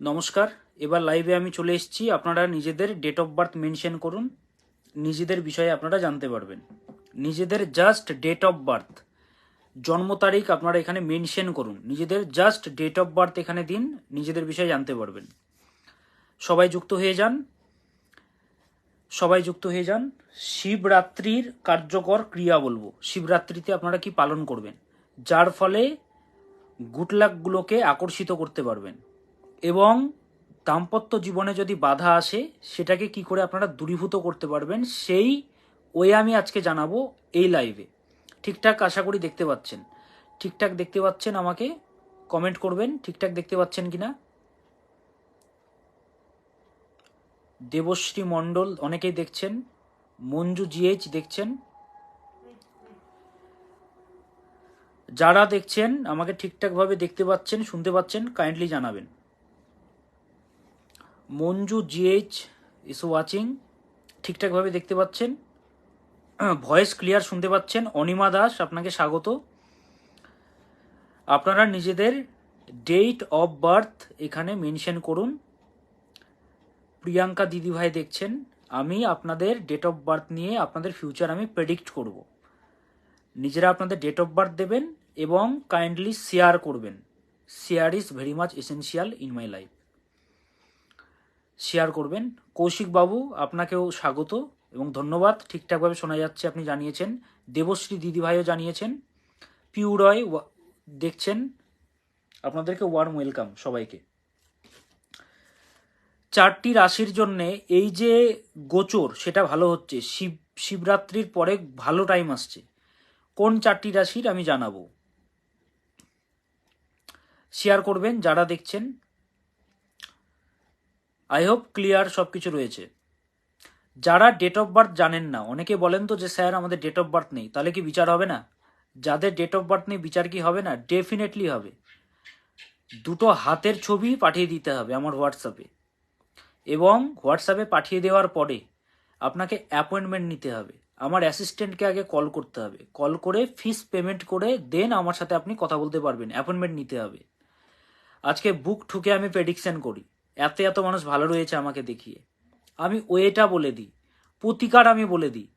নমস্কার। এবার লাইভে আমি চলে এসেছি। আপনারা নিজেদের ডেট অফ বার্থ মেনশন করুন, নিজেদের বিষয়ে আপনারা জানতে পারবেন। নিজেদের জাস্ট ডেট অফ বার্থ, জন্ম তারিখ আপনারা এখানে মেনশন করুন, নিজেদের জাস্ট ডেট অফ বার্থ এখানে দিন, নিজেদের বিষয়ে জানতে পারবেন। সবাই যুক্ত হয়ে যান, সবাই যুক্ত হয়ে যান। শিবরাত্রির কার্যকর ক্রিয়া বলবো। শিবরাত্রিতে আপনারা কি পালন করবেন, যার ফলে গুড লাকগুলোকে আকর্ষিত করতে পারবেন, এবং দাম্পত্য জীবনে যদি বাধা আসে সেটাকে কি করে আপনারা দূরীভূত করতে পারবেন, সেই ওয়ে আমি আজকে জানাবো এই লাইভে। ঠিকঠাক আশা করি দেখতে পাচ্ছেন। ঠিকঠাক দেখতে পাচ্ছেন? আমাকে কমেন্ট করবেন ঠিকঠাক দেখতে পাচ্ছেন কিনা। দেবশ্রী মণ্ডল অনেকেই দেখছেন, মঞ্জু জিএইচ দেখছেন। যারা দেখছেন আমাকে ঠিকঠাকভাবে দেখতে পাচ্ছেন, শুনতে পাচ্ছেন, কাইন্ডলি জানাবেন। মঞ্জু জিএইচ ইস ওয়াচিং, ঠিকঠাকভাবে দেখতে পাচ্ছেন, ভয়েস ক্লিয়ার শুনতে পাচ্ছেন। অনিমা দাস, আপনাকে স্বাগত। আপনারা নিজেদের ডেট অফ বার্থ এখানে মেনশন করুন। প্রিয়াঙ্কা দিদিভাই দেখছেন, আমি আপনাদের ডেট অফ বার্থ নিয়ে আপনাদের ফিউচার আমি প্রেডিক্ট করব। নিজেরা আপনাদের ডেট অফ বার্থ দেবেন এবং কাইন্ডলি শেয়ার করবেন। Share is very much essential in my life. Share করবেন। কৌশিক বাবু, আপনাকেও স্বাগত এবং ধন্যবাদ। ঠিকঠাকভাবে শোনা যাচ্ছে, আপনি জানিয়েছেন। দেবশ্রী দিদিভাইও জানিয়েছেন। পিউ রয় দেখছেন, আপনাদেরকে ওয়ার্ম ওয়েলকাম সবাইকে। চারটি রাশির জন্যে এই যে গোচর সেটা ভালো হচ্ছে। শিবরাত্রির পরে ভালো টাইম আসছে। কোন চারটি রাশির আমি জানাবো। শেয়ার করবেন যারা দেখছেন। আই হোপ ক্লিয়ার সব কিছু রয়েছে। যারা ডেট অফ বার্থ জানেন না, অনেকে বলেন তো যে স্যার আমাদের ডেট অফ বার্থ নেই, তাহলে কি বিচার হবে না? যাদের ডেট অফ বার্থ নেই বিচার কি হবে না? ডেফিনেটলি হবে। দুটো হাতের ছবি পাঠিয়ে দিতে হবে আমার হোয়াটসঅ্যাপে, এবং হোয়াটসঅ্যাপে পাঠিয়ে দেওয়ার পরে আপনাকে অ্যাপয়েন্টমেন্ট নিতে হবে। আমার অ্যাসিস্ট্যান্টকে আগে কল করতে হবে, কল করে ফিস পেমেন্ট করে দেন আমার সাথে আপনি কথা বলতে পারবেন। অ্যাপয়েন্টমেন্ট নিতে হবে। আজকে বুক ঠুকে আমি প্রেডিকশন করি, এত এত মানুষ ভালো রয়েছে আমাকে দেখিয়ে। আমি ওয়েটা বলে দিই, প্রতিকার আমি বলে দিই।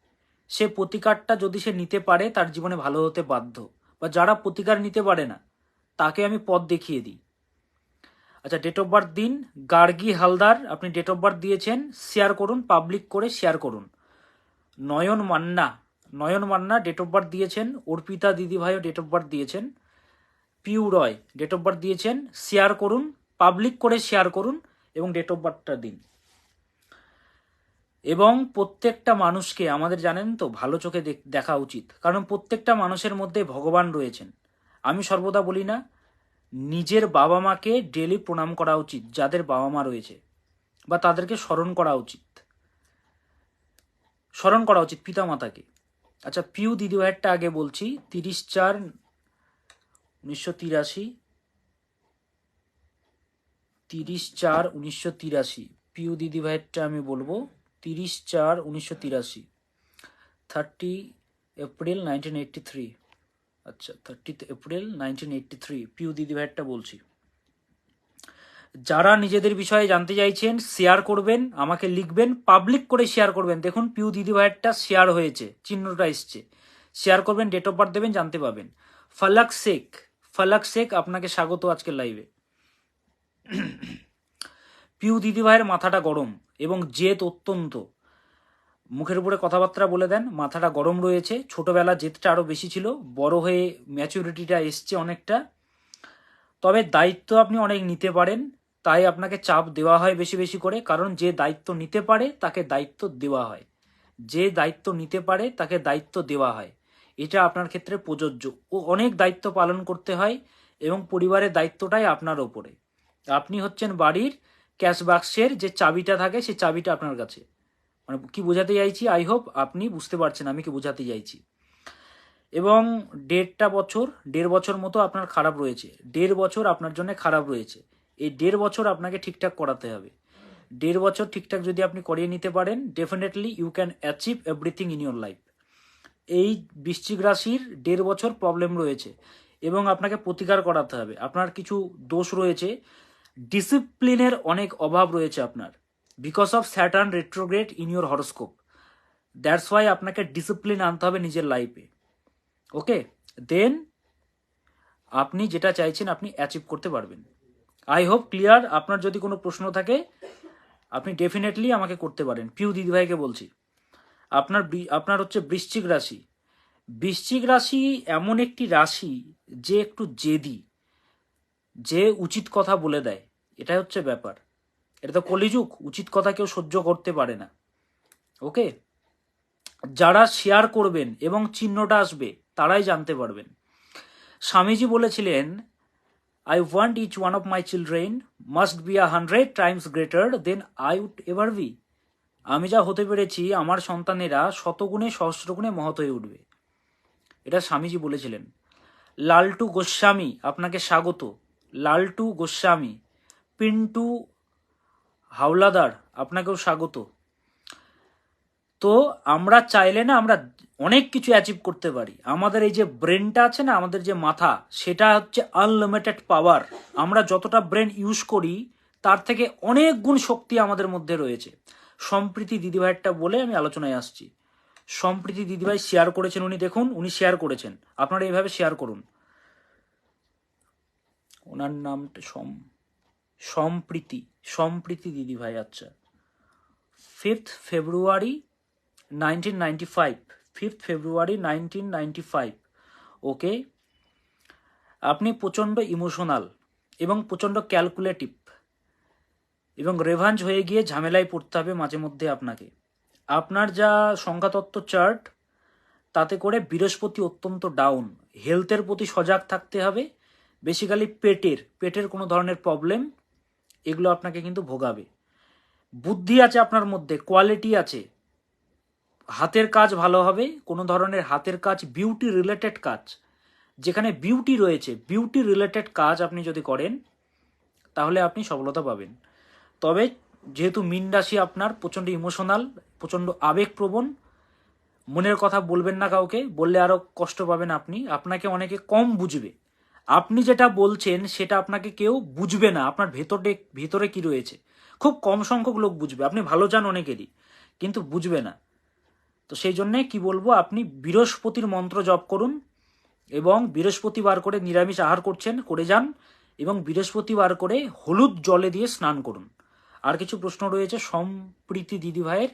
সে প্রতিকারটা যদি সে নিতে পারে তার জীবনে ভালো হতে বাধ্য, বা যারা প্রতিকার নিতে পারে না তাকে আমি পথ দেখিয়ে দিই। আচ্ছা, ডেট অফ বার্থ দিন। গার্গী হালদার, আপনি ডেট অফ বার্থ দিয়েছেন, শেয়ার করুন, পাবলিক করে শেয়ার করুন। নয়ন মান্না, নয়ন মান্না ডেট অফ বার্থ দিয়েছেন। অর্পিতা দিদিভাইও ডেট অফ বার্থ দিয়েছেন। পিউ রয় ডেট অফ বার্থ দিয়েছেন, শেয়ার করুন, পাবলিক করে শেয়ার করুন এবং ডেট অফ বার্থটা দিন। এবং প্রত্যেকটা মানুষকে আমাদের জানেন তো ভালো চোখে দেখা উচিত, কারণ প্রত্যেকটা মানুষের মধ্যে ভগবান রয়েছেন। আমি সর্বদা বলি না, নিজের বাবা মাকে ডেলি প্রণাম করা উচিত, যাদের বাবা মা রয়েছে, বা তাদেরকে স্মরণ করা উচিত, স্মরণ করা উচিত পিতা মাতাকে। আচ্ছা, পিউ দিদিভাইয়েরটা আগে বলছি। 30/4/1983, 30/4/1983 পিউ দিদিভাইয়েরটা আমি বলবো। 30/4/1983, 30 এপ্রিল 1983। আচ্ছা, 30 এপ্রিল 1983 পিউ দিদিভাইয়েরটা বলছি। যারা নিজেদের বিষয়ে জানতে চাইছেন শেয়ার করবেন, আমাকে লিখবেন, পাবলিক করে শেয়ার করবেন। দেখুন পিউ দিদিভাইয়েরটা শেয়ার হয়েছে, চিহ্নটা এসছে। শেয়ার করবেন, ডেট অফ বার্থ দেবেন, জানতে পাবেন। ফালাক শেখ, ফালাক শেখ আপনাকে স্বাগত আজকের লাইভে। পিউ দিদিভাইয়ের মাথাটা গরম এবং জেদ অত্যন্ত। মুখের উপরে কথাবার্তা বলে দেন, মাথাটা গরম রয়েছে। ছোটবেলা জেদটা আরো বেশি ছিল, বড় হয়ে ম্যাচুরিটিটা এসছে অনেকটা। তবে দায়িত্ব আপনি অনেক নিতে পারেন, তাই আপনাকে চাপ দেওয়া হয় বেশি বেশি করে। কারণ যে দায়িত্ব নিতে পারে তাকে দায়িত্ব দেওয়া হয়, যে দায়িত্ব নিতে পারে তাকে দায়িত্ব দেওয়া হয়। এটা আপনার ক্ষেত্রে প্রযোজ্য। ও অনেক দায়িত্ব পালন করতে হয় এবং পরিবারের দায়িত্বটাই আপনার ওপরে। আপনি হচ্ছেন বাড়ির ক্যাশ বাক্সের যে চাবিটা থাকে, সেই চাবিটা আপনার কাছে। মানে কি বোঝাতে চাইছি, আই হোপ আপনি বুঝতে পারছেন আমি কি বোঝাতে চাইছি। এবং 1.5 বছর মতো আপনার খারাপ রয়েছে। 1.5 বছর আপনার জন্য খারাপ রয়েছে। এই 1.5 বছর আপনাকে ঠিকঠাক করাতে হবে। 1.5 বছর ঠিকঠাক যদি আপনি করিয়ে নিতে পারেন, definitely you can achieve everything in your life. এই বৃশ্চিক রাশির 1.5 বছর প্রবলেম রয়েছে এবং আপনাকে প্রতিকার করাতে হবে। আপনার কিছু দোষ রয়েছে, ডিসিপ্লিনের অনেক অভাব রয়েছে আপনার, because of Saturn retrograde in your horoscope. That's why আপনাকে ডিসিপ্লিন আনতে হবে নিজের লাইফে। ওকে, দেন আপনি যেটা চাইছেন আপনি অ্যাচিভ করতে পারবেন। I hope clear. আপনার যদি কোনো প্রশ্ন থাকে আপনি ডেফিনেটলি আমাকে করতে পারেন। পিউ দিদিভাইকে বলছি, আপনার হচ্ছে বৃশ্চিক রাশি। বৃশ্চিক রাশি এমন একটি রাশি যে একটু জেদি, যে উচিত কথা বলে দেয়, এটাই হচ্ছে ব্যাপার। এটা তো কলিযুগ, উচিত কথা কেউ সহ্য করতে পারে না। ওকে, যারা শেয়ার করবেন এবং চিহ্নটা আসবে তারাই জানতে পারবেন। স্বামীজি বলেছিলেন, I want each one of my children must be 100 times greater than I would ever be. আমি যা হতে পেরেছি আমার সন্তানেরা শতগুণে সহস্রগুণে মহৎ হয়ে উঠবে, এটা স্বামীজি বলেছিলেন। লালটু গোস্বামী আপনাকে স্বাগত। লালটু গোস্বামী। পিন্টু হাওলাদার আপনাকেও স্বাগত। তো আমরা চাইলে না আমরা অনেক কিছু অ্যাচিভ করতে পারি। আমাদের এই যে ব্রেনটা আছে না, আমাদের যে মাথা, সেটা হচ্ছে আনলিমিটেড পাওয়ার। আমরা যতটা ব্রেন ইউজ করি তার থেকে অনেক গুণ শক্তি আমাদের মধ্যে রয়েছে। সম্প্রীতি দিদিভাইয়েরটা বলে আমি আলোচনায় আসছি। সম্প্রীতি দিদিভাই শেয়ার করেছেন, উনি দেখুন, উনি শেয়ার করেছেন। আপনারা এইভাবে শেয়ার করুন। ওনার নামটা সম্প্রীতি, সম্প্রীতি দিদিভাই। আচ্ছা, 5th ফেব্রুয়ারি 1995, 5th ফেব্রুয়ারি 1995। ওকে, আপনি প্রচণ্ড ইমোশনাল এবং প্রচণ্ড ক্যালকুলেটিভ এবং রেভাঞ্জ হয়ে গিয়ে ঝামেলায় পড়তে হবে মাঝে মধ্যে আপনাকে। আপনার যা সংখ্যাতত্ত্ব চার্ট, তাতে করে বৃহস্পতি অত্যন্ত ডাউন। হেলথের প্রতি সজাগ থাকতে হবে। বেসিক্যালি পেটের কোনো ধরনের প্রবলেম, এগুলো আপনাকে কিন্তু ভোগাবে। বুদ্ধি আছে আপনার মধ্যে, কোয়ালিটি আছে, হাতের কাজ ভালো হবে। কোনো ধরনের হাতের কাজ, বিউটি রিলেটেড কাজ, যেখানে বিউটি রয়েছে, বিউটি রিলেটেড কাজ আপনি যদি করেন তাহলে আপনি সফলতা পাবেন। তবে যেহেতু মীন রাশি আপনার প্রচণ্ড ইমোশনাল, প্রচণ্ড আবেগপ্রবণ, মনের কথা বলবেন না কাউকে, বললে আরও কষ্ট পাবেন আপনি। আপনাকে অনেকে কম বুঝবে। আপনি যেটা বলছেন সেটা আপনাকে কেউ বুঝবে না। আপনার ভেতরে কি রয়েছে খুব কম সংখ্যক লোক বুঝবে। আপনি ভালো চান অনেকেরই, কিন্তু বুঝবে না। তো সেই জন্যে কি বলবো, আপনি বৃহস্পতির মন্ত্র জপ করুন এবং বৃহস্পতিবার করে নিরামিষ আহার করে যান এবং বৃহস্পতিবার করে হলুদ জলে দিয়ে স্নান করুন। আর কিছু প্রশ্ন রয়েছে সম্প্রীতি দিদিভাইয়ের।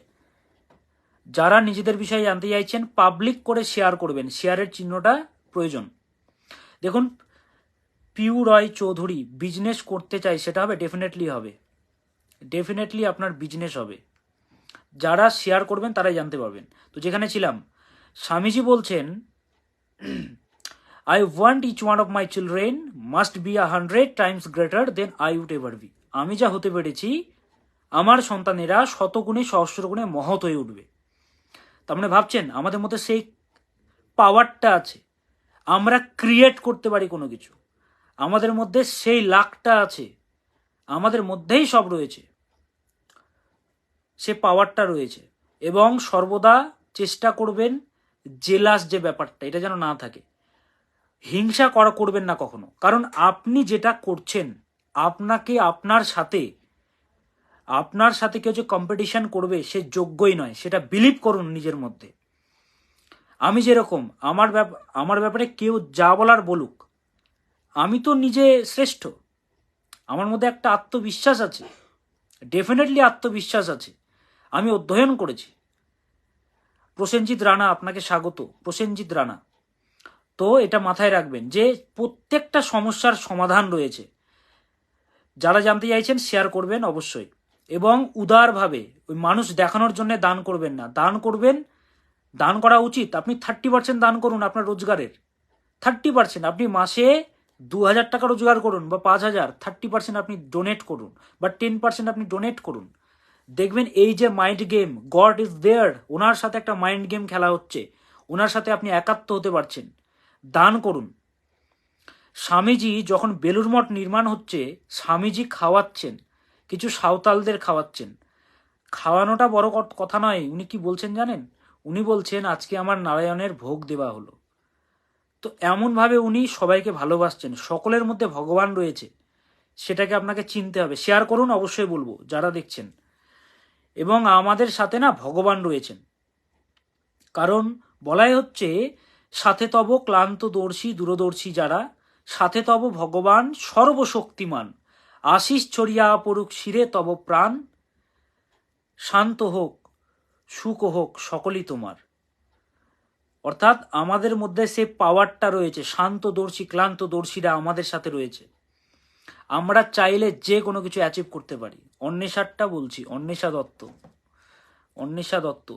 যারা নিজেদের বিষয়ে জানতে চাইছেন পাবলিক করে শেয়ার করবেন, শেয়ারের চিহ্নটা প্রয়োজন। দেখুন, পিউ রয় চৌধুরী বিজনেস করতে চাই, সেটা হবে, ডেফিনেটলি হবে, ডেফিনেটলি আপনার বিজনেস হবে। যারা শেয়ার করবেন তারাই জানতে পারবেন। তো যেখানে ছিলাম, স্বামীজি বলছেন, I want each one of my children must be 100 times greater than I would ever be. আমি যা হতে পেরেছি আমার সন্তানেরা শতগুণে সহস্রগুণে মহৎ হয়ে উঠবে। তার মানে ভাবছেন আমাদের মধ্যে সেই পাওয়ারটা আছে, আমরা ক্রিয়েট করতে পারি কোনো কিছু। আমাদের মধ্যে সেই লাকটা আছে, আমাদের মধ্যেই সব রয়েছে, সে পাওয়ারটা রয়েছে। এবং সর্বদা চেষ্টা করবেন জেলাস যে ব্যাপারটা, এটা যেন না থাকে। হিংসা করবেন না কখনো, কারণ আপনি যেটা করছেন, আপনাকে আপনার সাথে কেউ যে কম্পিটিশন করবে সে যোগ্যই নয়, সেটা বিলিভ করুন নিজের মধ্যে। আমি যেরকম, আমার ব্যাপারে কেউ যা বলার বলুক, আমি তো নিজে শ্রেষ্ঠ। আমার মধ্যে একটা আত্মবিশ্বাস আছে, ডেফিনেটলি আত্মবিশ্বাস আছে। আমি অধ্যয়ন করেছি। প্রসেনজিৎ রানা আপনাকে স্বাগত। প্রসেনজিৎ রানা, তো এটা মাথায় রাখবেন যে প্রত্যেকটা সমস্যার সমাধান রয়েছে। যারা জানতে চাইছেন শেয়ার করবেন অবশ্যই, এবং উদারভাবে, ওই মানুষ দেখানোর জন্য দান করবেন না। দান করবেন, দান করা উচিত। আপনি 30% দান করুন আপনার রোজগারের, 30%। আপনি মাসে 2000 টাকা রোজগার করুন বা 5000, 30% আপনি ডোনেট করুন বা 10% আপনি ডোনেট করুন। দেখবেন এই যে mind game, god is there, ওনার সাথে একটা মাইন্ড গেম খেলা হচ্ছে, ওনার সাথে আপনি একাত্ম হতে পারছেন। দান করুন। স্বামীজি যখন বেলুড় মঠ নির্মাণ হচ্ছে, স্বামীজি খাওয়াচ্ছেন, কিছু সাঁওতালদের খাওয়াচ্ছেন। খাওয়ানোটা বড় কথা নয়। উনি কি বলছেন জানেন? উনি বলছেন আজকে আমার নারায়ণের ভোগ দেওয়া হলো। তো এমনভাবে উনি সবাইকে ভালোবাসছেন, সকলের মধ্যে ভগবান রয়েছে। সেটাকে আপনাকে চিনতে হবে। শেয়ার করুন, অবশ্যই বলবো যারা দেখছেন। এবং আমাদের সাথে না ভগবান রয়েছেন, কারণ বলাই হচ্ছে সাথে তব ক্লান্তদর্শী দূরদর্শী যারা, সাথে তব ভগবান সর্বশক্তিমান, আশিস ছড়িয়া পড়ুক শিরে তব প্রাণ, শান্ত হোক সুখ হোক সকলই তোমার। অর্থাৎ আমাদের মধ্যে সে পাওয়ারটা রয়েছে, শান্তদর্শী ক্লান্তদর্শীরা আমাদের সাথে রয়েছে। আমরা চাইলে যে কোনো কিছু অ্যাচিভ করতে পারি। অন্বেষারটা বলছি, অন্বেষা দত্ত, অন্বেষা দত্ত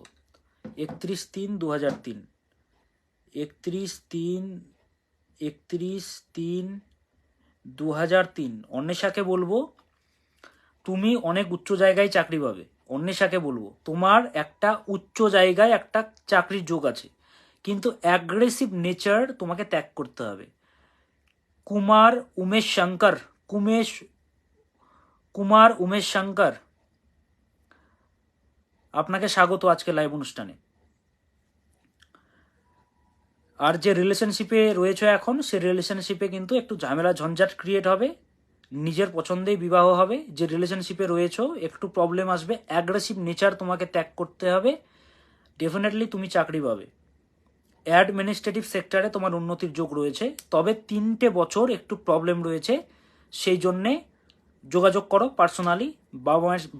31/3/2003, 31/3/2003। অন্বেষাকে বলবো তুমি অনেক উচ্চ জায়গায় চাকরি পাবে। অন্বেষাকে বলবো তোমার একটা উচ্চ জায়গায় একটা চাকরির যোগ আছে, কিন্তু অ্যাগ্রেসিভ নেচার তোমাকে ত্যাগ করতে হবে। কুমার উমেশ শঙ্কর, আপনাকে স্বাগত আজকে লাইভ অনুষ্ঠানে। আর যে রিলেশনশিপে রয়েছে এখন, সে রিলেশনশিপে কিন্তু একটু ঝামেলা ঝঞ্ঝাট ক্রিয়েট হবে, নিজের পছন্দেই বিবাহ হবে। যে রিলেশনশিপে রয়েছে একটু প্রবলেম আসবে, অ্যাগ্রেসিভ নেচার তোমাকে ত্যাগ করতে হবে, ডেফিনেটলি তুমি চাকরি পাবে। অ্যাডমিনিস্ট্রেটিভ সেক্টরে তোমার উন্নতির যোগ রয়েছে, তবে 3টে বছর একটু প্রবলেম রয়েছে, সেই জন্যে যোগাযোগ করো পার্সোনালি,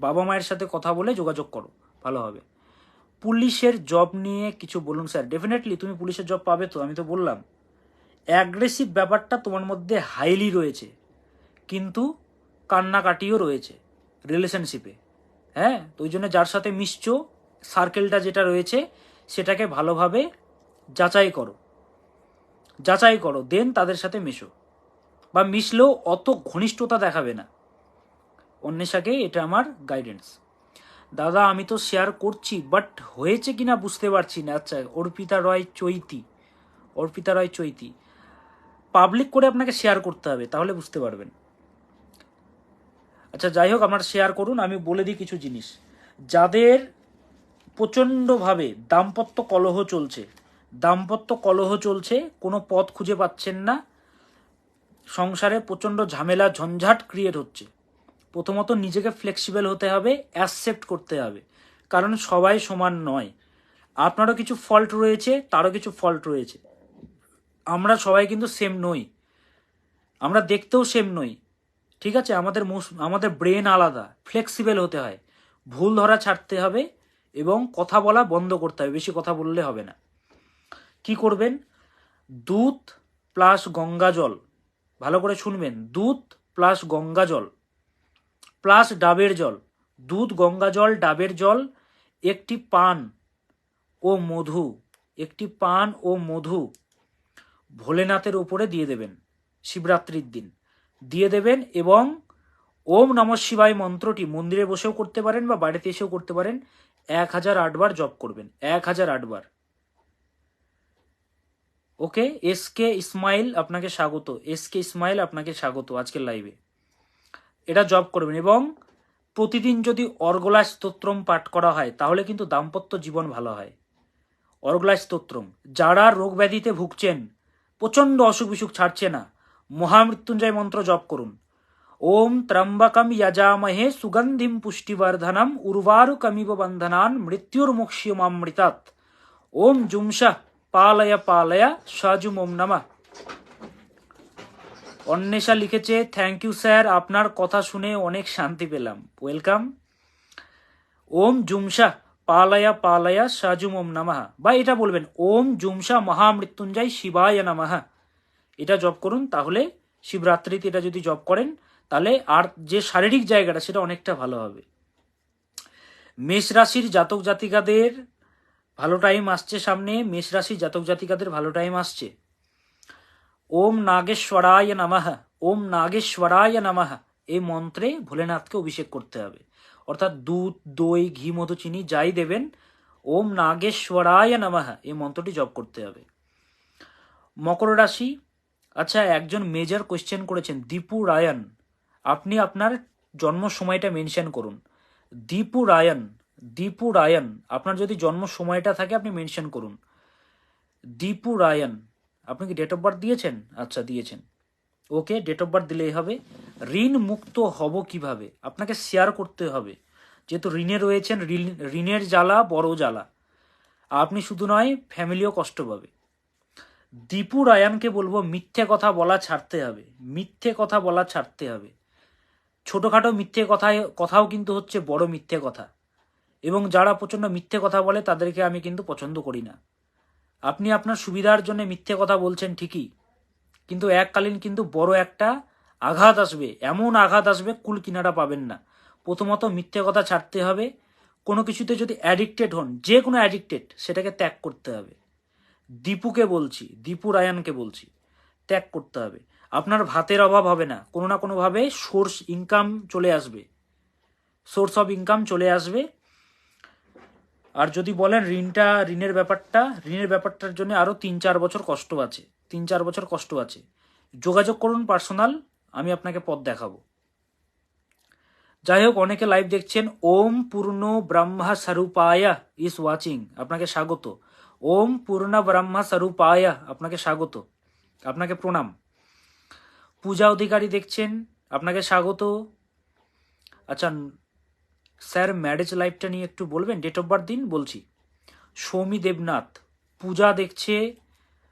বাবা মায়ের সাথে কথা বলে যোগাযোগ করো, ভালো হবে। পুলিশের জব নিয়ে কিছু বলুন স্যার। ডেফিনেটলি তুমি পুলিশের জব পাবে তো, আমি তো বললাম। অ্যাগ্রেসিভ ব্যাপারটা তোমার মধ্যে হাইলি রয়েছে, কিন্তু কান্নাকাটিও রয়েছে রিলেশনশিপে। হ্যাঁ, তো ওই জন্য যার সাথে মিশছো, সার্কেলটা যেটা রয়েছে সেটাকে ভালোভাবে যাচাই করো, দেন তাদের সাথে মেশো, বা মিশলেও অত ঘনিষ্ঠতা দেখাবে না। অন্বেষাকে এটা আমার গাইডেন্স। দাদা আমি তো শেয়ার করছি, বাট হয়েছে কিনা বুঝতে পারছি না। আচ্ছা, অর্পিতা রায় চৈতি, পাবলিক করে আপনাকে শেয়ার করতে হবে, তাহলে বুঝতে পারবেন। আচ্ছা যাই হোক, আপনারা শেয়ার করুন। আমি বলে দিই কিছু জিনিস। যাদের প্রচণ্ডভাবে দাম্পত্য কলহ চলছে, কোনো পথ খুঁজে পাচ্ছেন না, সংসারে প্রচণ্ড ঝামেলা ঝঞ্ঝাট ক্রিয়েট হচ্ছে, প্রথমত নিজেকে ফ্লেক্সিবল হতে হবে, অ্যাকসেপ্ট করতে হবে, কারণ সবাই সমান নয়। আপনারও কিছু ফল্ট রয়েছে, তারও কিছু ফল্ট রয়েছে। আমরা সবাই কিন্তু সেম নই, আমরা দেখতেও সেম নই, ঠিক আছে? আমাদের ব্রেন আলাদা। ফ্লেক্সিবল হতে হয়, ভুল ধরা ছাড়তে হবে, এবং কথা বলা বন্ধ করতে হবে, বেশি কথা বললে হবে না। কি করবেন? দুধ প্লাস গঙ্গা জল, ভালো করে শুনবেন, দুধ প্লাস গঙ্গা জল প্লাস ডাবের জল, দুধ গঙ্গা জল ডাবের জল, একটি পান ও মধু ভোলেনাথের উপরে দিয়ে দেবেন, শিবরাত্রির দিন দিয়ে দেবেন। এবং ওম নমঃ শিবায় মন্ত্রটি মন্দিরে বসেও করতে পারেন বা বাড়িতে এসেও করতে পারেন, 1008 বার জপ করবেন, 1008 বার। ওকে, এসকে ইসমাইল আপনাকে স্বাগত আজকের লাইভে। এটা জপ করবেন, এবং প্রতিদিন যদি অর্গলা স্তোত্রম পাঠ করা হয় তাহলে কিন্তু দাম্পত্য জীবন ভালো হয়। অর্গলা স্তোত্রম, যারা রোগ ব্যাধিতে ভুগছেন, প্রচণ্ড অসুখ বিসুখ ছাড়ছে না, মহামৃত্যুঞ্জয় মন্ত্র জপ করুন। ওম ত্রম্বকম যজামহে সুগন্ধিম পুষ্টিবর্ধনম উর্বারুকমিব বন্ধনান মৃত্যুর্মুক্ষীয়মামৃতাৎ। ওম জুমসা পালয় সাজুম ওম নমঃ। অন্বেষা লিখেছে, থ্যাংক ইউ স্যার, আপনার কথা শুনে অনেক শান্তি পেলাম। ওয়েলকাম। ওম জুমসা পালয়া সাজুম ওম নমঃ, বা এটা বলবেন ওম জুমসা মহামৃত্যুঞ্জয় শিবায় নমঃ। এটা জপ করুন, তাহলে শিবরাত্রিতে এটা যদি জপ করেন তাহলে আর যে শারীরিক জায়গাটা সেটা অনেকটা ভালো হবে। মেষ রাশির জাতক জাতিকাদের ভালো টাইম আসছে সামনে, মেষ রাশির জাতক জাতিকাদের ভালো টাইম আসছে। ওম নাগেশ্বরায় নমঃ এই মন্ত্রে ভোলেনাথকে অভিষেক করতে হবে, অর্থাৎ দুধ দই ঘি মধু চিনি যাই দেবেন, ওম নাগেশ্বরায় নমঃ এই মন্ত্রটি জপ করতে হবে। মকর রাশি, আচ্ছা একজন মেজর কোয়েশ্চেন করেছেন, দীপু রায়ন, আপনি আপনার জন্ম সময়টা মেনশন করুন। দীপু রায়ন, আপনার যদি জন্ম সময়টা থাকে আপনি মেনশন করুন। দীপু রায়ন, আপনি কি ডেট অফ বার্থ দিয়েছেন? আচ্ছা দিয়েছেন। ওকে, ডেট অফ বার্থ দিলেই হবে। ঋণ মুক্ত হব কিভাবে? আপনাকে শেয়ার করতে হবে। যেহেতু ঋণে রয়েছেন, ঋণের জ্বালা বড় জ্বালা। আপনি শুধু নয়, ফ্যামিলিও কষ্ট পাবে। দীপু রায়ানকে বলবো মিথ্যে কথা বলা ছাড়তে হবে, মিথ্যে কথা বলা ছাড়তে হবে। ছোটোখাটো মিথ্যে কথাও কিন্তু হচ্ছে বড় মিথ্যে কথা, এবং যারা প্রচণ্ড মিথ্যে কথা বলে তাদেরকে আমি কিন্তু পছন্দ করি না। আপনি আপনার সুবিধার জন্য মিথ্যে কথা বলছেন ঠিকই, কিন্তু এককালীন কিন্তু বড় একটা আঘাত আসবে, এমন আঘাত আসবে কুল কিনারা পাবেন না। প্রথমত মিথ্যে কথা ছাড়তে হবে। কোনো কিছুতে যদি অ্যাডিক্টেড হন, যে কোনো অ্যাডিক্টেড, সেটাকে ত্যাগ করতে হবে। দীপুকে বলছি, দীপু রায়ানকে বলছি, ত্যাগ করতে হবে। আপনার ভাতের অভাব হবে না, কোনো না কোনোভাবে সোর্স ইনকাম চলে আসবে, সোর্স অফ ইনকাম চলে আসবে। আর যদি বলেন ঋণের ব্যাপারটার জন্য আরও 3-4 বছর কষ্ট আছে, 3-4 বছর কষ্ট আছে। যোগাযোগ করুন পার্সোনাল, আমি আপনাকে পথ দেখাবো। যাই হোক, অনেকে লাইভ দেখছেন। ওম পূর্ণ ব্রহ্মা স্বরূপায়া ইজ ওয়াচিং, আপনাকে স্বাগত। ওম পূর্ণ ব্রহ্মা স্বরূপায়া, আপনাকে স্বাগত, আপনাকে প্রণাম। পূজা অধিকারী দেখছেন, আপনাকে স্বাগত। আচ্ছা স্যার, ম্যারেজ লাইফটা নিয়ে একটু বলবেন? ডেট অফ বার্থ দিন, বলছি। সৌমি দেবনাথ, পূজা দেখছে।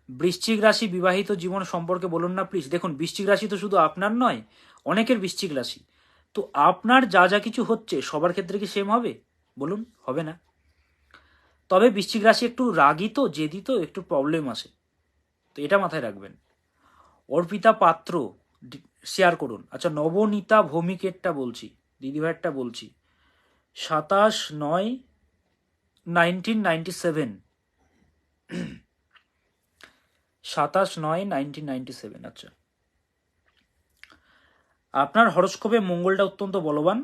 বৃশ্চিক রাশি, বিবাহিত জীবন সম্পর্কে বলুন না প্লিজ। দেখুন, বৃশ্চিক রাশি তো শুধু আপনার নয়, অনেকের বৃশ্চিক রাশি। তো আপনার যা যা কিছু হচ্ছে সবার ক্ষেত্রে কি সেম হবে? বলুন, হবে না। তবে বৃশ্চিক রাশি একটু রাগী তো, জেদি তো, একটু প্রবলেম আসে, তো এটা মাথায় রাখবেন। অর্পিতা পাত্র শেয়ার করুন। আচ্ছা, নবনীতা ভৌমিকেরটা বলছি, দিদিভাইয়েরটা বলছি। 27/9/1997, 27/9/1997। আচ্ছা, আপনার হরস্কোপে মঙ্গলটা অত্যন্ত বলবান।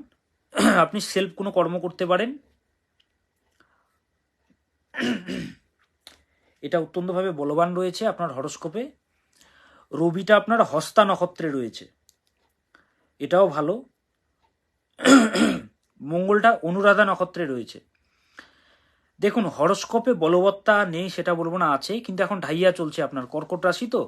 আপনি সেলফ কোনো কর্ম করতে পারেন, এটা অত্যন্তভাবে বলবান রয়েছে আপনার হরস্কোপে। রবিটা আপনার হস্তা নক্ষত্রে রয়েছে, এটাও ভালো। মঙ্গলটা অনুরাধা নক্ষত্রে রয়েছে। দেখুন, হরস্কোপে বলবত্তা নেই সেটা বলবো না, আছে, কিন্তু এখন ঢাইয়া চলছে আপনার, কর্কট রাশি তো,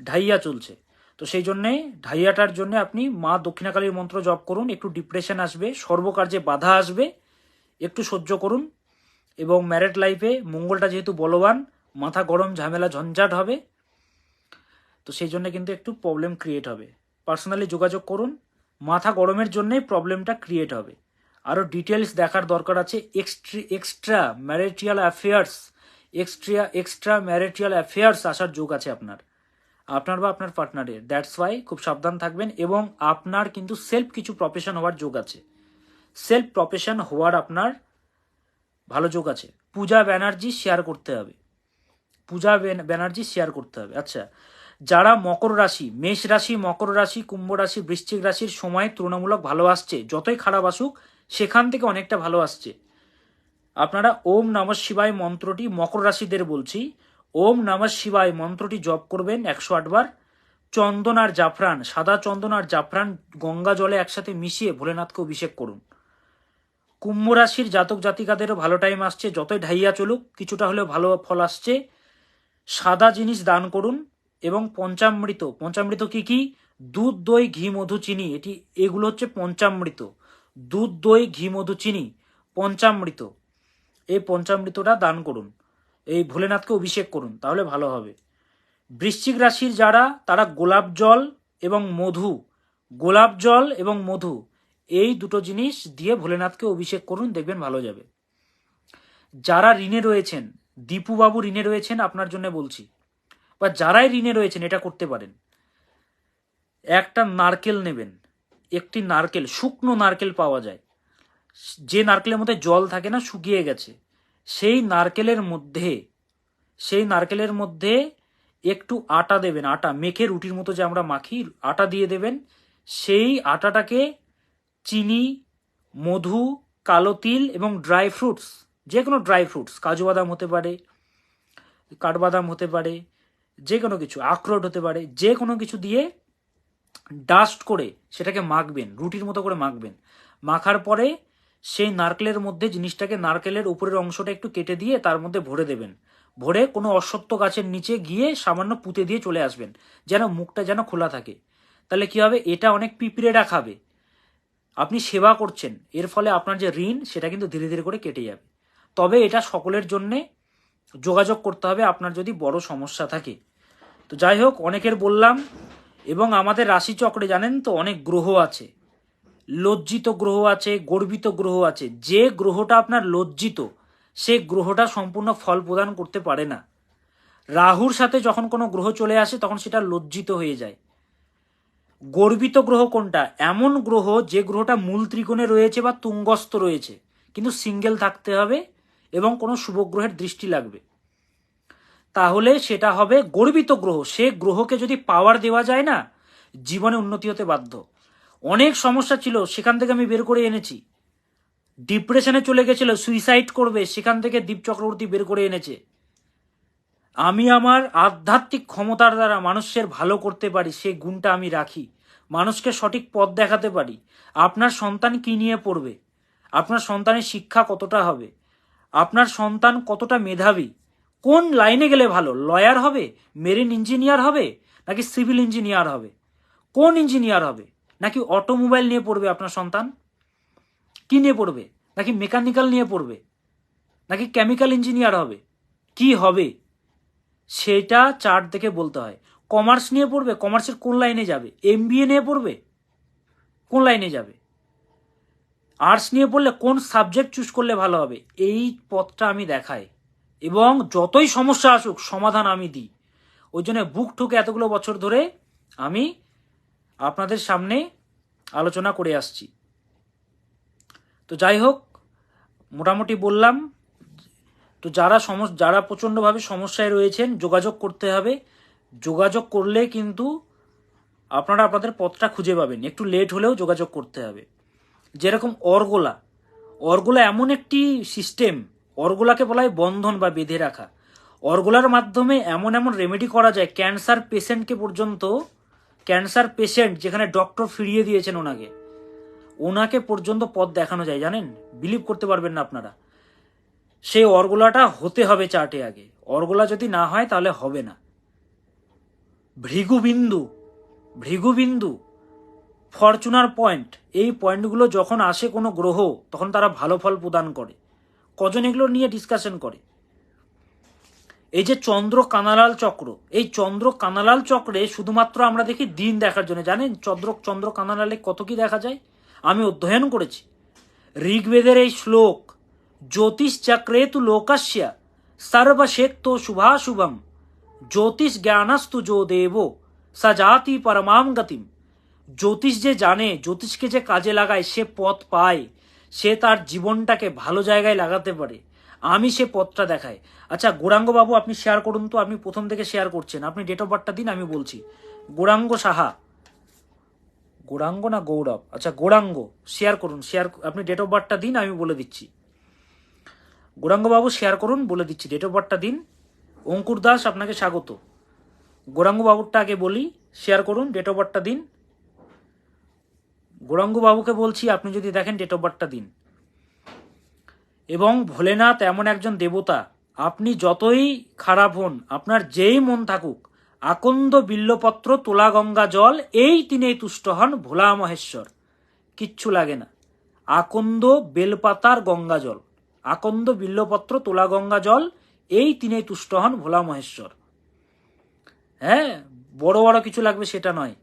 ঢাইয়া চলছে। তো সেই জন্যে ঢাইয়াটার জন্য আপনি মা দক্ষিণাকালীর মন্ত্র জপ করুন। একটু ডিপ্রেশন আসবে, সর্বকার্যে বাধা আসবে, একটু সহ্য করুন। এবং ম্যারেড লাইফে মঙ্গলটা যেহেতু বলবান, মাথা গরম, ঝামেলা ঝঞ্ঝাট হবে, তো সেই জন্য কিন্তু একটু প্রবলেম ক্রিয়েট হবে। পার্সোনালি যোগাযোগ করুন, মাথা গরমের জন্যই প্রবলেমটা ক্রিয়েট হবে। আরও ডিটেলস দেখার দরকার আছে। এক্সট্রা ম্যারিটাল অ্যাফেয়ার্স আসার যোগ আছে আপনার বা আপনার পার্টনারের। দ্যাটস ওয়াই খুব সাবধান থাকবেন। এবং আপনার কিন্তু সেলফ কিছু প্রফেশন হওয়ার যোগ আছে, সেলফ প্রফেশন হওয়ার আপনার ভালো যোগ আছে। পূজা ব্যানার্জি শেয়ার করতে হবে, পূজা ব্যানার্জি শেয়ার করতে হবে। আচ্ছা, যারা মকর রাশি, মেষ রাশি, মকর রাশি, কুম্ভ রাশি, বৃশ্চিক রাশির সময় তুলনামূলক ভালো আসছে, যতই খারাপ আসুক সেখান থেকে অনেকটা ভালো আসছে। আপনারা ওম নমঃ শিবায় মন্ত্রটি, মকর রাশিদের বলছি, ওম নমঃ শিবায় মন্ত্রটি জপ করবেন 108 বার। চন্দন আর জাফরান, সাদা চন্দন আর জাফরান গঙ্গা জলে একসাথে মিশিয়ে ভোলেনাথকে অভিষেক করুন। কুম্ভ রাশির জাতক জাতিকাদেরও ভালো টাইম আসছে, যতই ঢাইয়া চলুক কিছুটা হলেও ভালো ফল আসছে। সাদা জিনিস দান করুন। এবং পঞ্চামৃত কি কি? দুধ, দই, ঘি, মধু, চিনি, এগুলো হচ্ছে পঞ্চামৃত। দুধ, দই, ঘি, মধু, চিনি, পঞ্চামৃত। এই পঞ্চামৃতটা দান করুন, এই ভোলেনাথকে অভিষেক করুন, তাহলে ভালো হবে। বৃশ্চিক রাশির যারা, তারা গোলাপ জল এবং মধু, এই দুটো জিনিস দিয়ে ভোলেনাথকে অভিষেক করুন, দেখবেন ভালো যাবে। যারা ঋণে রয়েছেন, দীপুবাবু ঋণে রয়েছেন, আপনার জন্য বলছি, বা যারাই ঋণে রয়েছেন এটা করতে পারেন। একটা নারকেল নেবেন, একটি নারকেল, শুকনো নারকেল পাওয়া যায়, যে নারকেলের মধ্যে জল থাকে না, শুকিয়ে গেছে, সেই নারকেলের মধ্যে একটু আটা দেবেন, আটা মেখে রুটির মতো যে আমরা মাখি, আটা দিয়ে দেবেন। সেই আটাটাকে চিনি, মধু, কালো তিল এবং ড্রাই ফ্রুটস, যে কোনো ড্রাই ফ্রুটস, কাজু বাদাম হতে পারে, কাঠবাদাম হতে পারে, যে কোনো কিছু, আখরোট হতে পারে, যে কোনো কিছু দিয়ে ডাস্ট করে সেটাকে মাখবেন, রুটির মতো করে মাখবেন। মাখার পরে সেই নারকেলের মধ্যে নারকেলের উপরের অংশটা একটু কেটে দিয়ে তার মধ্যে ভরে দেবেন। ভরে কোনো অশ্বত্থ গাছের নিচে গিয়ে সামান্য পুঁতে দিয়ে চলে আসবেন, যেন মুখটা যেন খোলা থাকে। তাহলে কি হবে, এটা অনেক পিঁপড়েরা খাবে। আপনি সেবা করছেন, এর ফলে আপনার যে ঋণ সেটা কিন্তু ধীরে ধীরে করে কেটে যাবে। তবে এটা সকলের জন্যে যোগাযোগ করতে হবে আপনার যদি বড় সমস্যা থাকে। তো যাই হোক, অনেকের বললাম। এবং আমাদের রাশিচক্রে জানেন তো অনেক গ্রহ আছে, লজ্জিত গ্রহ আছে, গর্বিত গ্রহ আছে। যে গ্রহটা আপনার লজ্জিত, সে গ্রহটা সম্পূর্ণ ফল প্রদান করতে পারে না। রাহুর সাথে যখন কোনো গ্রহ চলে আসে তখন সেটা লজ্জিত হয়ে যায়। গর্বিত গ্রহ কোনটা? এমন গ্রহ যে গ্রহটা মূল ত্রিকোণে রয়েছে বা তুঙ্গস্থ রয়েছে, কিন্তু সিঙ্গেল থাকতে হবে এবং কোনো শুভ গ্রহের দৃষ্টি লাগবে, তাহলে সেটা হবে গর্বিত গ্রহ। সে গ্রহকে যদি পাওয়ার দেওয়া যায় না, জীবনে উন্নতি হতে বাধ্য। অনেক সমস্যা ছিল, সেখান থেকে আমি বের করে এনেছি। ডিপ্রেশনে চলে গেছিল, সুইসাইড করবে, সেখান থেকে দীপ চক্রবর্তী বের করে এনেছে। আমি আমার আধ্যাত্মিক ক্ষমতার দ্বারা মানুষের ভালো করতে পারি, সেই গুণটা আমি রাখি। মানুষকে সঠিক পথ দেখাতে পারি। আপনার সন্তান কি নিয়ে পড়বে, আপনার সন্তানের শিক্ষা কতটা হবে, আপনার সন্তান কতটা মেধাবী, কোন লাইনে গেলে ভালো, লয়ার হবে, মেরিন ইঞ্জিনিয়ার হবে, নাকি সিভিল ইঞ্জিনিয়ার হবে, কোন ইঞ্জিনিয়ার হবে, নাকি অটোমোবাইল নিয়ে পড়বে আপনার সন্তান, কি নিয়ে পড়বে, নাকি মেকানিক্যাল নিয়ে পড়বে, নাকি কেমিক্যাল ইঞ্জিনিয়ার হবে, কি হবে, সেটা চার্ট দেখে বলতে হয়। কমার্স নিয়ে পড়বে, কমার্সের কোন লাইনে যাবে, এমবিএ নিয়ে পড়বে, কোন লাইনে যাবে, আর্টস নিয়ে পড়লে কোন সাবজেক্ট চুজ করলে ভালো হবে, এই পথটা আমি দেখাই। এবং যতই সমস্যা আসুক সমাধান আমি দিই। ওই জন্য বুক ঠুকে এতগুলো বছর ধরে আমি আপনাদের সামনে আলোচনা করে আসছি। তো যাই হোক, মোটামুটি বললাম। তো যারা প্রচণ্ডভাবে সমস্যায় রয়েছেন, যোগাযোগ করতে হবে। যোগাযোগ করলে কিন্তু আপনারা আপনাদের পথটা খুঁজে পাবেন। একটু লেট হলেও যোগাযোগ করতে হবে। যেরকম অর্গোলা এমন একটি সিস্টেম, অর্গোলাকে বলা হয় বন্ধন বা বেঁধে রাখা। অর্গোলার মাধ্যমে এমন এমন রেমেডি করা যায়, ক্যান্সার পেশেন্টকে পর্যন্ত, ক্যান্সার পেশেন্ট যেখানে ডক্টর ফিরিয়ে দিয়েছেন ওনাকে পর্যন্ত পথ দেখানো যায়, জানেন? বিলিভ করতে পারবেন না আপনারা। সেই অর্গোলাটা হতে হবে চার্টে আগে। অর্গোলা যদি না হয় তাহলে হবে না। ভৃগুবিন্দু, ফরচুনার পয়েন্ট, এই পয়েন্টগুলো যখন আসে কোনো গ্রহ, তখন তারা ভালো ফল প্রদান করে। কজন এগুলো নিয়ে ডিসকাশন করে? এই যে চন্দ্র কানালাল চক্র, এই চন্দ্র কানালাল চক্রে শুধুমাত্র আমরা দেখি দিন দেখার জন্য। জানেন চন্দ্র কানালালে কত কি দেখা যায়? আমি অধ্যয়ন করেছি। ঋগ্বেদের এই শ্লোক, জ্যোতিষ চক্রে তু লোকস্য সর্বশেত্তো শুভাশুভম জ্যোতিষ জ্ঞানস্তু যো দেব সজাতি পরমাম গতিম। জ্যোতিষ যে জানে, জ্যোতিষকে যে কাজে লাগায়, সে পথ পায়, সে তার জীবনটাকে ভালো জায়গায় লাগাতে পারে। আমি সে পথটা দেখাই। আচ্ছা গৌরাঙ্গ বাবু, আপনি শেয়ার করুন তো। আপনি প্রথম থেকে শেয়ার করছেন, আপনি ডেট অফ বার্থটা দিন, আমি বলছি। গৌরাঙ্গ সাহা, গৌরাঙ্গ না গৌরব, আচ্ছা গৌরাঙ্গ, শেয়ার করুন। আপনি ডেট অফ বার্থটা দিন, আমি বলে দিচ্ছি। গৌরাঙ্গ বাবু শেয়ার করুন, বলে দিচ্ছি, ডেট অফ বার্থটা দিন। অঙ্কুর দাস, আপনাকে স্বাগত। গৌরাঙ্গ বাবুরটা আগে বলি, শেয়ার করুন, ডেট অফ বার্থটা দিন। গৌরাঙ্গ বাবুকে বলছি, আপনি যদি দেখেন ডেট অফ বার্থটা দিন। এবং ভোলেনাথ এমন একজন দেবতা, আপনি যতই খারাপ হন, আপনার যেই মন থাকুক, আকন্দ বিল্লপত্র তোলা গঙ্গা জল এই তিনেই তুষ্ট হন ভোলা মহেশ্বর। কিচ্ছু লাগে না। আকন্দ বেলপাতার গঙ্গা জল, আকন্দ বিল্লপত্র তোলা গঙ্গা জল এই তিনেই তুষ্ট হন ভোলা মহেশ্বর। হ্যাঁ, বড় বড় কিছু লাগবে সেটা নয়।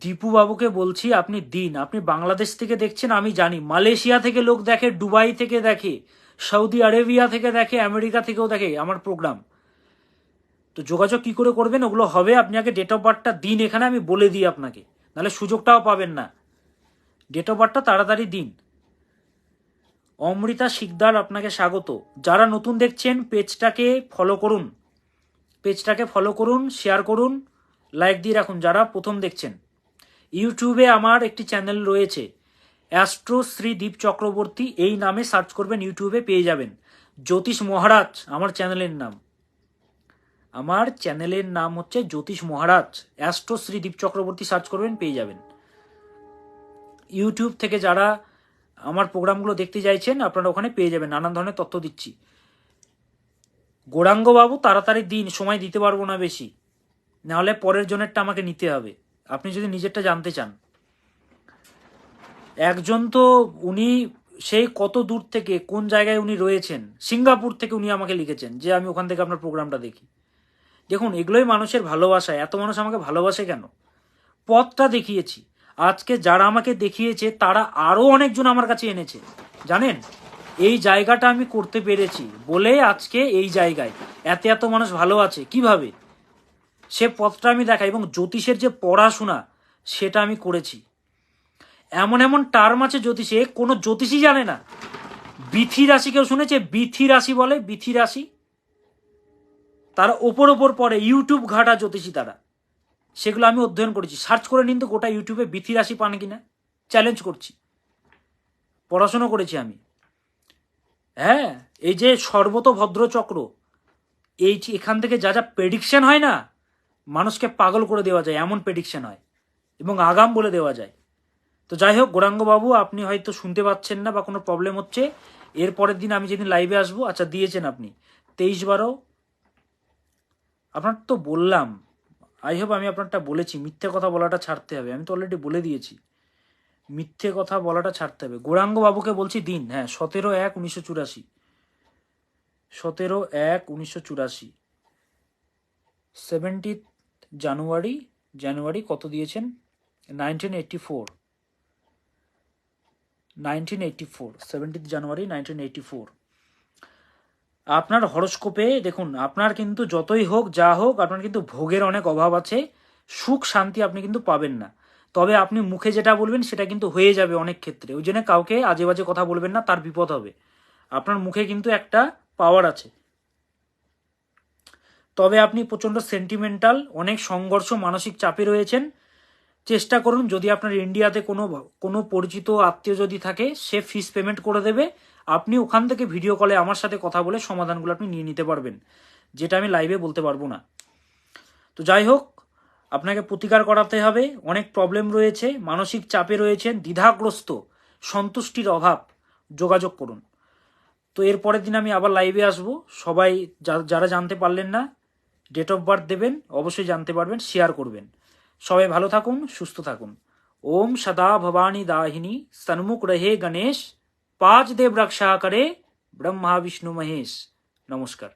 দীপু বাবুকে বলছি, আপনি দিন। আপনি বাংলাদেশ থেকে দেখছেন আমি জানি, মালয়েশিয়া থেকে লোক দেখে, দুবাই থেকে দেখে, সৌদি আরেবিয়া থেকে দেখে, আমেরিকা থেকেও দেখে আমার প্রোগ্রাম। তো যোগাযোগ কি করে করবেন? ওগুলো হবে, আপনি আগে ডেট অফ বার্থটা দিন, এখানে আমি বলে দিই আপনাকে, নাহলে সুযোগটাও পাবেন না। ডেট অফ বার্থটা তাড়াতাড়ি দিন। অমৃতা শিকদার, আপনাকে স্বাগত। যারা নতুন দেখছেন পেজটাকে ফলো করুন, শেয়ার করুন, লাইক দিয়ে রাখুন। যারা প্রথম দেখছেন, ইউটিউবে আমার একটি চ্যানেল রয়েছে, অ্যাস্ট্রো শ্রী দীপ চক্রবর্তী, এই নামে সার্চ করবেন, ইউটিউবে পেয়ে যাবেন। জ্যোতিষ মহারাজ আমার চ্যানেলের নাম। আমার চ্যানেলের নাম হচ্ছে জ্যোতিষ মহারাজ। অ্যাস্ট্রো শ্রী দীপ চক্রবর্তী সার্চ করবেন, পেয়ে যাবেন। ইউটিউব থেকে যারা আমার প্রোগ্রামগুলো দেখতে চাইছেন, আপনারা ওখানে পেয়ে যাবেন, নানান ধরনের তথ্য দিচ্ছি। গৌরাঙ্গ বাবু তাড়াতাড়ি দিন, সময় দিতে পারবো না বেশি, নাহলে পরের জনেরটা আমাকে নিতে হবে। আপনি যদি নিজেরটা জানতে চান। একজন তো উনি সেই কত দূর থেকে কোন জায়গায় উনি রয়েছেন, সিঙ্গাপুর থেকে উনি আমাকে লিখেছেন যে আমি ওখান থেকে আপনার প্রোগ্রামটা দেখি। দেখুন, এগুলোই মানুষের ভালোবাসা। এত মানুষ আমাকে ভালোবাসে কেন? পথটা দেখিয়েছি। আজকে যারা আমাকে দেখিয়েছে তারা আরও অনেকজন আমার কাছে এনেছে, জানেন? এই জায়গাটা আমি করতে পেরেছি বলে আজকে এই জায়গায় এত এত মানুষ ভালো আছে। কিভাবে? সে পথটা আমি দেখাই। এবং জ্যোতিষের যে পড়াশোনা সেটা আমি করেছি। এমন এমন টার্ম আছে জ্যোতিষে, কোনো জ্যোতিষই জানে না। বিথি রাশি কেউ শুনেছে? বিথি রাশি বলে, বিথি রাশি। তারা ওপর পড়ে, ইউটিউব ঘাটা জ্যোতিষী তারা। সেগুলো আমি অধ্যয়ন করেছি। সার্চ করে নিন তো গোটা ইউটিউবে বিথি রাশি পান কিনা, চ্যালেঞ্জ করছি। পড়াশোনা করেছি আমি। হ্যাঁ, এই যে সর্বতভদ্র চক্র, এই এখান থেকে যা যা প্রেডিকশন হয় না, মানুষকে পাগল করে দেওয়া যায়, এমন প্রেডিকশন হয় এবং আগাম বলে দেওয়া যায়। তো যাই হোক গৌরাঙ্গবাবু, আপনি হয়তো শুনতে পাচ্ছেন না বা কোনো প্রবলেম হচ্ছে। এর পরের দিন আমি যেদিন লাইভে আসবো, আচ্ছা দিয়েছেন আপনি 23/12, আপনার তো বললাম। আই হোপ আমি আপনারটা বলেছি। মিথ্যে কথা বলাটা ছাড়তে হবে, আমি তো অলরেডি বলে দিয়েছি। মিথ্যে কথা বলাটা ছাড়তে হবে। গৌরাঙ্গবাবুকে বলছি দিন, হ্যাঁ 17/1/1984, 17/1/1984, 17th জানুয়ারি কত দিয়েছেন? 1984, 17th জানুয়ারি 1984। আপনার হরস্কোপে দেখুন, আপনার কিন্তু যতই হোক যা হোক, আপনার কিন্তু ভোগের অনেক অভাব আছে, সুখ শান্তি আপনি কিন্তু পাবেন না। তবে আপনি মুখে যেটা বলবেন সেটা কিন্তু হয়ে যাবে অনেক ক্ষেত্রে। ওই জন্য কাউকে আজে বাজে কথা বলবেন না, তার বিপদ হবে। আপনার মুখে কিন্তু একটা পাওয়ার আছে। তবে আপনি প্রচণ্ড সেন্টিমেন্টাল, অনেক সংঘর্ষ, মানসিক চাপে রয়েছেন। চেষ্টা করুন, যদি আপনার ইন্ডিয়াতে কোনো পরিচিত আত্মীয় যদি থাকে, সে ফিস পেমেন্ট করে দেবে। আপনি ওখান থেকে ভিডিও কলে আমার সাথে কথা বলে সমাধানগুলো আপনি নিয়ে নিতে পারবেন, যেটা আমি লাইভে বলতে পারবো না। তো যাই হোক, আপনাকে প্রতিকার করাতে হবে। অনেক প্রবলেম রয়েছে, মানসিক চাপে রয়েছেন, দ্বিধাগ্রস্ত, সন্তুষ্টির অভাব, যোগাযোগ করুন। তো এর পরের দিন আমি আবার লাইভে আসব। সবাই যারা জানতে পারলেন না, ডেট অফ বার্থ দেবেন, অবশ্যই জানতে পারবেন, শেয়ার করবেন। সবাই ভালো থাকুন, সুস্থ থাকুন। ওম সদা ভবানী দাহিনী সন্মুখ রহে গণেশ, পাঁচ দেব রক্ষা করে ব্রহ্মা বিষ্ণু মহেশ। নমস্কার।